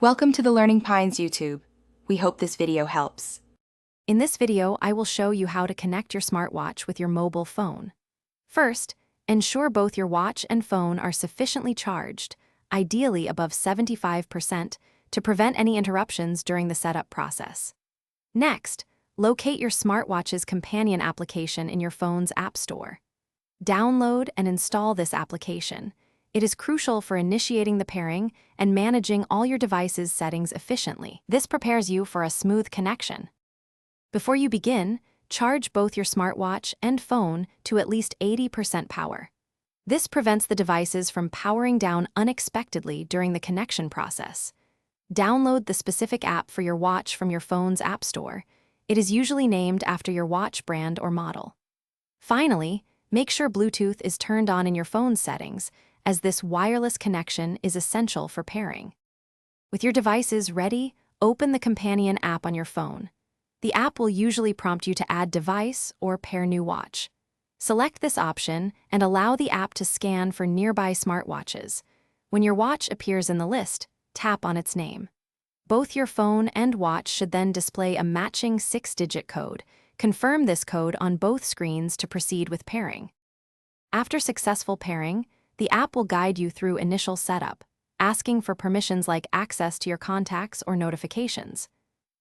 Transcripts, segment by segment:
Welcome to the Learning Pines YouTube. We hope this video helps. In this video, I will show you how to connect your smartwatch with your mobile phone. First, ensure both your watch and phone are sufficiently charged, ideally above 75%, to prevent any interruptions during the setup process. Next, locate your smartwatch's companion application in your phone's app store. Download and install this application. It is crucial for initiating the pairing and managing all your device's settings efficiently. This prepares you for a smooth connection. Before you begin, charge both your smartwatch and phone to at least 80% power. This prevents the devices from powering down unexpectedly during the connection process. Download the specific app for your watch from your phone's app store. It is usually named after your watch brand or model. Finally, make sure Bluetooth is turned on in your phone's settings, as this wireless connection is essential for pairing. With your devices ready, open the companion app on your phone. The app will usually prompt you to add device or pair new watch. Select this option and allow the app to scan for nearby smartwatches. When your watch appears in the list, tap on its name. Both your phone and watch should then display a matching 6-digit code. Confirm this code on both screens to proceed with pairing. After successful pairing, the app will guide you through initial setup, asking for permissions like access to your contacts or notifications.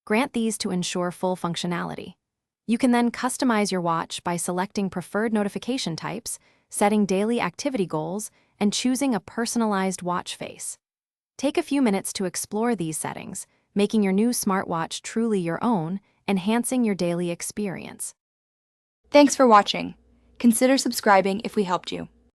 Grant these to ensure full functionality. You can then customize your watch by selecting preferred notification types, setting daily activity goals, and choosing a personalized watch face. Take a few minutes to explore these settings, making your new smartwatch truly your own, enhancing your daily experience. Thanks for watching. Consider subscribing if we helped you.